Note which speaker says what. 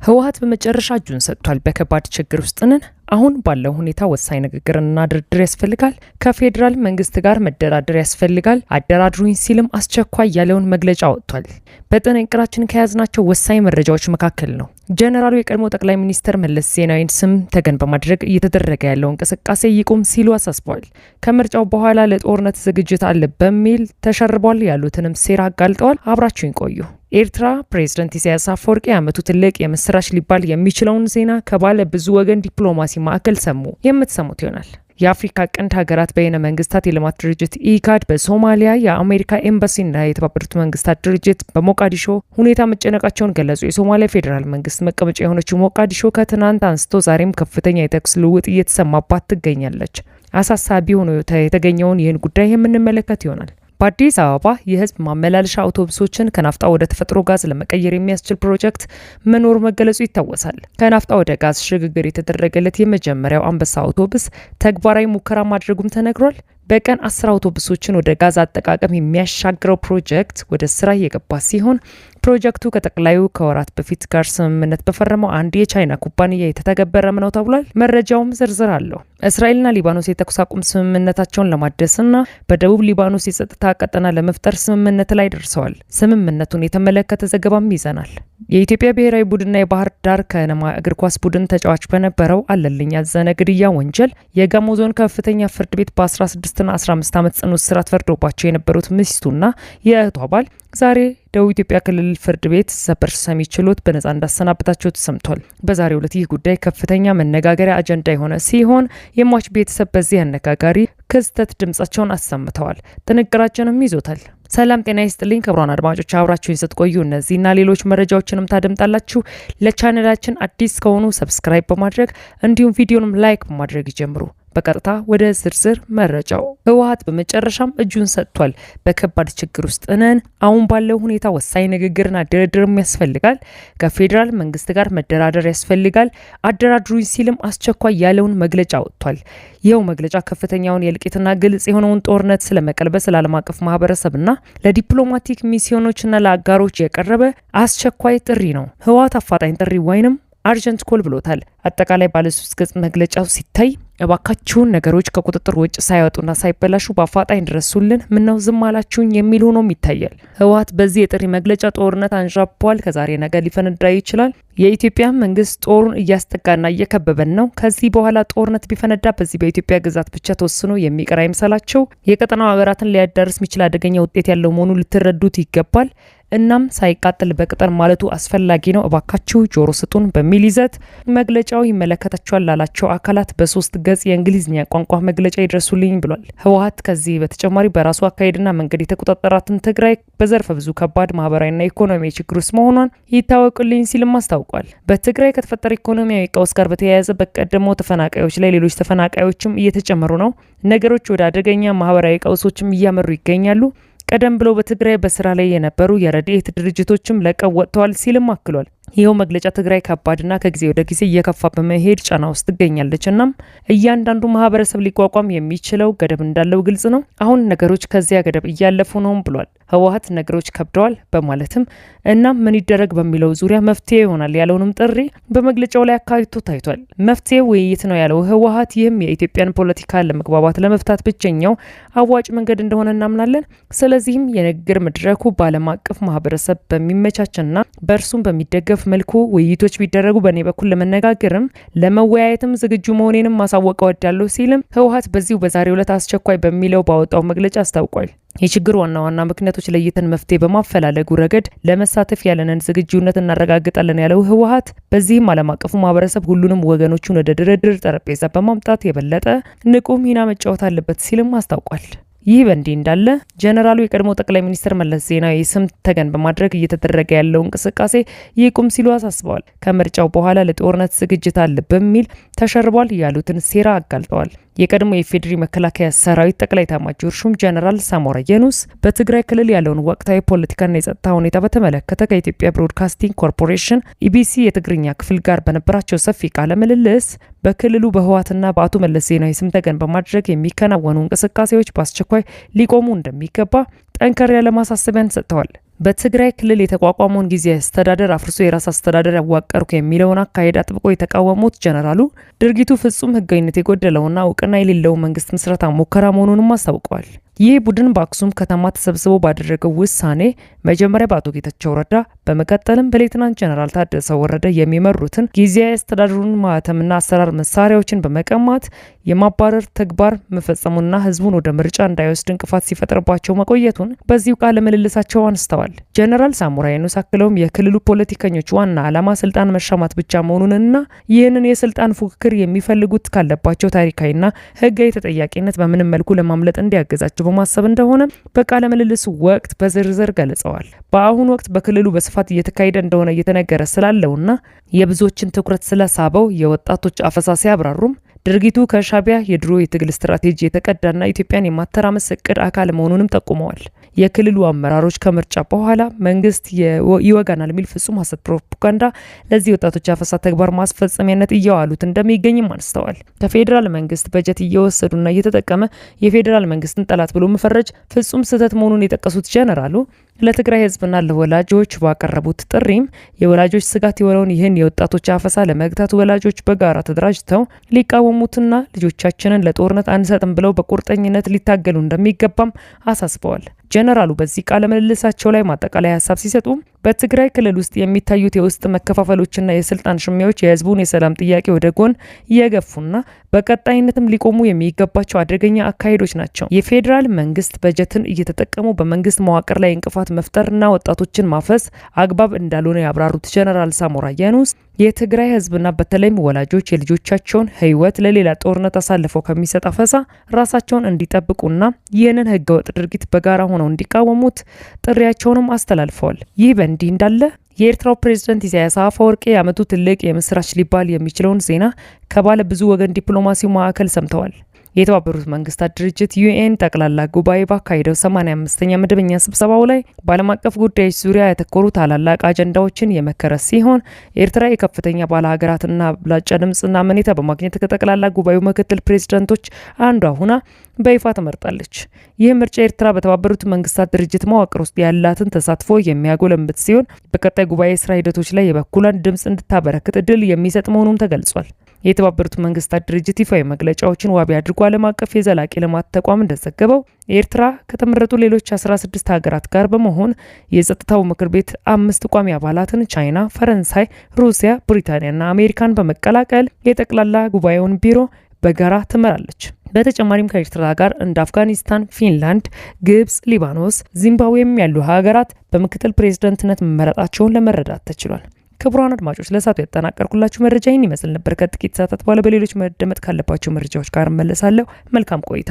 Speaker 1: ህወሓት በመጨረሻ እጁን ሰጥቷል። በከባድ ችግር ውስጥ ነን። አሁን ባለው ሁኔታ ወሳኝ ንግግርና ድርድር ያስፈልጋል። ከፌዴራል መንግስት ጋር መደራደር ያስፈልጋል። አደራድሩኝ ሲልም አስቸኳይ ያለውን መግለጫ ወጥቷል። በጥንቅራችን ከያዝናቸው ወሳኝ መረጃዎች መካከል ነው። ጀነራሉ የቀድሞ ጠቅላይ ሚኒስትር መለስ ዜናዊን ስም ተገን በማድረግ እየተደረገ ያለው እንቅስቃሴ ይቁም ሲሉ አሳስበዋል። ከምርጫው በኋላ ለጦርነት ዝግጅት አለ በሚል ተሸርቧል ያሉትንም ሴራ አጋልጠዋል። አብራችሁን ቆዩ። ኤርትራ ፕሬዝዳንት ኢሳያስ አፈወርቂ ዓመቱ ትልቅ የምስራች ሊባል የሚችለውን ዜና ከባለ ብዙ ወገን ዲፕሎማሲ ማዕከል ሰሙ። የምትሰሙት ይሆናል። የአፍሪካ ቀንድ ሀገራት በይነ መንግስታት የልማት ድርጅት ኢጋድ በሶማሊያ የአሜሪካ ኤምባሲና የተባበሩት መንግስታት ድርጅት በሞቃዲሾ ሁኔታ መጨነቃቸውን ገለጹ። የሶማሊያ ፌዴራል መንግስት መቀመጫ የሆነችው ሞቃዲሾ ከትናንት አንስቶ ዛሬም ከፍተኛ የተኩስ ልውውጥ እየተሰማባት ትገኛለች። አሳሳቢ ሆኖ የተገኘውን ይህን ጉዳይ የምንመለከት ይሆናል። በአዲስ አበባ የህዝብ ማመላለሻ አውቶቡሶችን ከናፍጣ ወደ ተፈጥሮ ጋዝ ለመቀየር የሚያስችል ፕሮጀክት መኖሩ መገለጹ ይታወሳል። ከናፍጣ ወደ ጋዝ ሽግግር የተደረገለት የመጀመሪያው አንበሳ አውቶቡስ ተግባራዊ ሙከራ ማድረጉም ተነግሯል። በቀን 10 አውቶቡሶችን ወደ ጋዝ አጠቃቀም የሚያሻግረው ፕሮጀክት ወደ ስራ እየገባ ሲሆን ፕሮጀክቱ ከጠቅላዩ ከወራት በፊት ጋር ስምምነት በፈረመው አንድ የቻይና ኩባንያ የተተገበረም ነው ተብሏል። መረጃውም ዝርዝር አለው። እስራኤልና ሊባኖስ የተኩስ አቁም ስምምነታቸውን ለማደስና በደቡብ ሊባኖስ የጸጥታ ቀጠና ለመፍጠር ስምምነት ላይ ደርሰዋል። ስምምነቱን የተመለከተ ዘገባም ይዘናል። የኢትዮጵያ ብሔራዊ ቡድንና የባህር ዳር ከነማ እግር ኳስ ቡድን ተጫዋች በነበረው አለልኝ አዘነ ግድያ ወንጀል የጋሞ ዞን ከፍተኛ ፍርድ ቤት በ16 እና 15 ዓመት ጽኑ እስራት ፈርዶባቸው የነበሩት ሚስቱና የእህቱ አባል ዛሬ ደቡብ ኢትዮጵያ ክልል ፍርድ ቤት ሰበር ሰሚ ችሎት በነጻ እንዳሰናበታቸው ተሰምቷል። በዛሬው ዕለት ይህ ጉዳይ ከፍተኛ መነጋገሪያ አጀንዳ የሆነ ሲሆን የሟች ቤተሰብ በዚህ አነጋጋሪ ክስተት ድምጻቸውን አሰምተዋል። ጥንቅራችንም ይዞታል። ሰላም ጤና ይስጥልኝ ክቡራን አድማጮች፣ አብራችሁን ስትቆዩ እነዚህና ሌሎች መረጃዎችንም ታደምጣላችሁ። ለቻናላችን አዲስ ከሆኑ ሰብስክራይብ በማድረግ እንዲሁም ቪዲዮንም ላይክ በማድረግ ይጀምሩ። በቀጥታ ወደ ዝርዝር መረጃው። ህወሓት በመጨረሻም እጁን ሰጥቷል። በከባድ ችግር ውስጥ ነን። አሁን ባለው ሁኔታ ወሳኝ ንግግርና ድርድርም ያስፈልጋል። ከፌዴራል መንግስት ጋር መደራደር ያስፈልጋል። አደራድሩኝ ሲልም አስቸኳይ ያለውን መግለጫ ወጥቷል። ይኸው መግለጫ ከፍተኛውን የእልቂትና ግልጽ የሆነውን ጦርነት ስለመቀልበስ ለዓለም አቀፍ ማህበረሰብና ለዲፕሎማቲክ ሚስዮኖችና ለአጋሮች የቀረበ አስቸኳይ ጥሪ ነው። ህወሓት አፋጣኝ ጥሪ ወይንም አርጀንት ኮል ብሎታል። አጠቃላይ ባለ 3 ገጽ መግለጫው ሲታይ እባካችሁን ነገሮች ከቁጥጥር ውጭ ሳይወጡና ሳይበላሹ በአፋጣኝ ድረሱልን፣ ምነው ዝም አላችሁኝ የሚል ሆኖም ይታያል። ህወሓት በዚህ የጥሪ መግለጫ ጦርነት አንዣቧል፣ ከዛሬ ነገ ሊፈነዳ ይችላል። የኢትዮጵያ መንግስት ጦሩን እያስጠጋና እየከበበን ነው። ከዚህ በኋላ ጦርነት ቢፈነዳ በዚህ በኢትዮጵያ ግዛት ብቻ ተወስኖ የሚቀር አይምሰላቸው። የቀጠናው ሀገራትን ሊያዳርስ የሚችል አደገኛ ውጤት ያለው መሆኑን ልትረዱት ይገባል። እናም ሳይቃጠል በቅጠል ማለቱ አስፈላጊ ነው። እባካችሁ ጆሮ ስጡን በሚል ይዘት መግለጫው ይመለከታቸዋል ላላቸው አካላት በ3 ገጽ የእንግሊዝኛ ቋንቋ መግለጫ ይድረሱልኝ ብሏል። ህወሓት ከዚህ በተጨማሪ በራሱ አካሄድና መንገድ የተቆጣጠራትን ትግራይ በዘርፈ ብዙ ከባድ ማህበራዊና ኢኮኖሚያዊ ችግር ውስጥ መሆኗን ይታወቅልኝ ሲልም አስታውቋል። በትግራይ ከተፈጠረ ኢኮኖሚያዊ ቀውስ ጋር በተያያዘ በቀደመው ተፈናቃዮች ላይ ሌሎች ተፈናቃዮችም እየተጨመሩ ነው። ነገሮች ወደ አደገኛ ማህበራዊ ቀውሶችም እያመሩ ይገኛሉ። ቀደም ብሎ በትግራይ በስራ ላይ የነበሩ የረድኤት ድርጅቶችም ለቀው ወጥተዋል ሲልም አክሏል። ይኸው መግለጫ ትግራይ ከባድና ከጊዜ ወደ ጊዜ እየከፋ በመሄድ ጫና ውስጥ ትገኛለች። እናም እያንዳንዱ ማህበረሰብ ሊቋቋም የሚችለው ገደብ እንዳለው ግልጽ ነው። አሁን ነገሮች ከዚያ ገደብ እያለፉ ነውም ብሏል። ህወሓት ነገሮች ከብደዋል በማለትም እናም ምን ይደረግ በሚለው ዙሪያ መፍትሄ ይሆናል ያለውንም ጥሪ በመግለጫው ላይ አካቶ ታይቷል። መፍትሄ ውይይት ነው ያለው ህወሓት። ይህም የኢትዮጵያን ፖለቲካ ለመግባባት ለመፍታት ብቸኛው አዋጭ መንገድ እንደሆነ እናምናለን። ስለዚህም የንግግር መድረኩ በዓለም አቀፍ ማህበረሰብ በሚመቻችና በእርሱም በሚደገፍ መልኩ ውይይቶች ቢደረጉ በእኔ በኩል ለመነጋገርም ለመወያየትም ዝግጁ መሆኔንም ማሳወቅ እወዳለሁ ሲልም ህወሓት በዚሁ በዛሬው ዕለት አስቸኳይ በሚለው ባወጣው መግለጫ አስታውቋል። የችግር ዋና ምክንያቶች ለይተን መፍትሄ በማፈላለጉ ረገድ ለመሳተፍ ያለንን ዝግጁነት እናረጋግጣለን ያለው ህወሓት በዚህም ዓለም አቀፉ ማህበረሰብ ሁሉንም ወገኖቹን ወደ ድርድር ጠረጴዛ በማምጣት የበለጠ ንቁ ሚና መጫወት አለበት ሲልም አስታውቋል። ይህ በእንዲህ እንዳለ ጀነራሉ የቀድሞ ጠቅላይ ሚኒስትር መለስ ዜናዊ ስም ተገን በማድረግ እየተደረገ ያለው እንቅስቃሴ ይቁም ሲሉ አሳስበዋል። ከምርጫው በኋላ ለጦርነት ዝግጅት አለ በሚል ተሸርቧል ያሉትን ሴራ አጋልጠዋል። የቀድሞ የፌዴሪ መከላከያ ሰራዊት ጠቅላይ ኤታማዦር ሹም ጀነራል ሳሞራ የኑስ በትግራይ ክልል ያለውን ወቅታዊ ፖለቲካና የጸጥታ ሁኔታ በተመለከተ ከኢትዮጵያ ብሮድካስቲንግ ኮርፖሬሽን ኢቢሲ የትግርኛ ክፍል ጋር በነበራቸው ሰፊ ቃለ ምልልስ በክልሉ በህወሓትና በአቶ መለስ ዜናዊ ስም ተገን በማድረግ የሚከናወኑ እንቅስቃሴዎች በአስቸኳይ ሊቆሙ እንደሚገባ ጠንከር ያለ ማሳሰቢያን ሰጥተዋል። በትግራይ ክልል የተቋቋመውን ጊዜያዊ አስተዳደር አፍርሶ የራስ አስተዳደር ያዋቀርኩ የሚለውን አካሄድ አጥብቆ የተቃወሙት ጀነራሉ ድርጊቱ ፍጹም ሕጋዊነት የጎደለውና እውቅና የሌለው መንግስት ምስረታ ሙከራ መሆኑንም አስታውቀዋል። ይህ ቡድን በአክሱም ከተማ ተሰብስቦ ባደረገው ውሳኔ መጀመሪያ በአቶ ጌታቸው ረዳ በመቀጠልም በሌተናንት ጀነራል ታደሰ ወረደ የሚመሩትን ጊዜያዊ አስተዳደሩን ማህተምና አሰራር መሳሪያዎችን በመቀማት የማባረር ተግባር መፈጸሙና ህዝቡን ወደ ምርጫ እንዳይወስድ እንቅፋት ሲፈጥርባቸው መቆየቱን በዚሁ ቃለ ምልልሳቸው አንስተዋል። ጀነራል ሳሞራ የኑስ አክለውም የክልሉ ፖለቲከኞች ዋና ዓላማ ስልጣን መሻማት ብቻ መሆኑንና ይህንን የስልጣን ፉክክር የሚፈልጉት ካለባቸው ታሪካዊና ህጋዊ ተጠያቂነት በምንም መልኩ ለማምለጥ እንዲያገዛቸው በማሰብ እንደሆነ በቃለ ምልልሱ ወቅት በዝርዝር ገልጸዋል። በአሁኑ ወቅት በክልሉ በስፋት እየተካሄደ እንደሆነ እየተነገረ ስላለውና የብዙዎችን ትኩረት ስለሳበው የወጣቶች አፈሳ ሲያብራሩም ድርጊቱ ከሻዕቢያ የድሮ የትግል ስትራቴጂ የተቀዳና ኢትዮጵያን የማተራመስ እቅድ አካል መሆኑንም ጠቁመዋል። የክልሉ አመራሮች ከምርጫ በኋላ መንግስት ይወጋናል የሚል ፍጹም ሐሰት ፕሮፓጋንዳ ለዚህ ወጣቶች አፈሳ ተግባር ማስፈጸሚያነት እያዋሉት እንደሚገኝም አንስተዋል። ከፌዴራል መንግስት በጀት እየወሰዱና እየተጠቀመ የፌዴራል መንግስትን ጠላት ብሎ መፈረጅ ፍጹም ስህተት መሆኑን የጠቀሱት ጀነራሉ ለትግራይ ህዝብና ለወላጆች ባቀረቡት ጥሪም የወላጆች ስጋት የሆነውን ይህን የወጣቶች አፈሳ ለመግታት ወላጆች በጋራ ተደራጅተው ሊቃወሙትና ልጆቻችንን ለጦርነት አንሰጥም ብለው በቁርጠኝነት ሊታገሉ እንደሚገባም አሳስበዋል። ጀነራሉ በዚህ ቃለ ምልልሳቸው ላይ ማጠቃለያ ሀሳብ ሲሰጡ በትግራይ ክልል ውስጥ የሚታዩት የውስጥ መከፋፈሎችና የስልጣን ሽሚያዎች የህዝቡን የሰላም ጥያቄ ወደ ጎን እየገፉና በቀጣይነትም ሊቆሙ የሚገባቸው አደገኛ አካሄዶች ናቸው። የፌዴራል መንግስት በጀትን እየተጠቀሙ በመንግስት መዋቅር ላይ እንቅፋት መፍጠርና ወጣቶችን ማፈስ አግባብ እንዳልሆነ ያብራሩት ጀነራል ሳሞራ የኑስ የትግራይ ህዝብና በተለይም ወላጆች የልጆቻቸውን ህይወት ለሌላ ጦርነት አሳልፈው ከሚሰጥ አፈሳ ራሳቸውን እንዲጠብቁና ይህንን ህገወጥ ድርጊት በጋራ ሆነው እንዲቃወሙት ጥሪያቸውንም አስተላልፈዋል። ይህ በእንዲህ እንዳለ የኤርትራው ፕሬዝዳንት ኢሳያስ አፈወርቂ የዓመቱ ትልቅ የምስራች ሊባል የሚችለውን ዜና ከባለ ብዙ ወገን ዲፕሎማሲው ማዕከል ሰምተዋል። የተባበሩት መንግስታት ድርጅት ዩኤን ጠቅላላ ጉባኤ ባካሄደው 85ኛ መደበኛ ስብሰባው ላይ በዓለም አቀፍ ጉዳዮች ዙሪያ ያተኮሩ ታላላቅ አጀንዳዎችን የመከረ ሲሆን ኤርትራ የከፍተኛ ባለ ሀገራትና አብላጫ ድምጽና አመኔታ በማግኘት ከጠቅላላ ጉባኤው ምክትል ፕሬዝዳንቶች አንዷ ሆና በይፋ ተመርጣለች። ይህ ምርጫ ኤርትራ በተባበሩት መንግስታት ድርጅት መዋቅር ውስጥ ያላትን ተሳትፎ የሚያጎለብት ሲሆን በቀጣይ ጉባኤ ስራ ሂደቶች ላይ የበኩሏን ድምጽ እንድታበረክት እድል የሚሰጥ መሆኑም ተገልጿል። የተባበሩት መንግስታት ድርጅት ይፋዊ መግለጫዎችን ዋቢ አድርጎ ዓለም አቀፍ የዘላቂ ልማት ተቋም እንደዘገበው ኤርትራ ከተመረጡ ሌሎች 16 ሀገራት ጋር በመሆን የጸጥታው ምክር ቤት 5 ቋሚ አባላትን ቻይና፣ ፈረንሳይ፣ ሩሲያ፣ ብሪታንያና አሜሪካን በመቀላቀል የጠቅላላ ጉባኤውን ቢሮ በጋራ ትመራለች። በተጨማሪም ከኤርትራ ጋር እንደ አፍጋኒስታን፣ ፊንላንድ፣ ግብጽ፣ ሊባኖስ፣ ዚምባብዌም ያሉ ሀገራት በምክትል ፕሬዝዳንትነት መመረጣቸውን ለመረዳት ተችሏል። ክቡራን አድማጮች ለሰዓቱ ያጠናቀርኩላችሁ መረጃ ይህን ይመስል ነበር። ከጥቂት ሰዓታት በኋላ በሌሎች መደመጥ ካለባቸው መረጃዎች ጋር እመለሳለሁ። መልካም ቆይታ።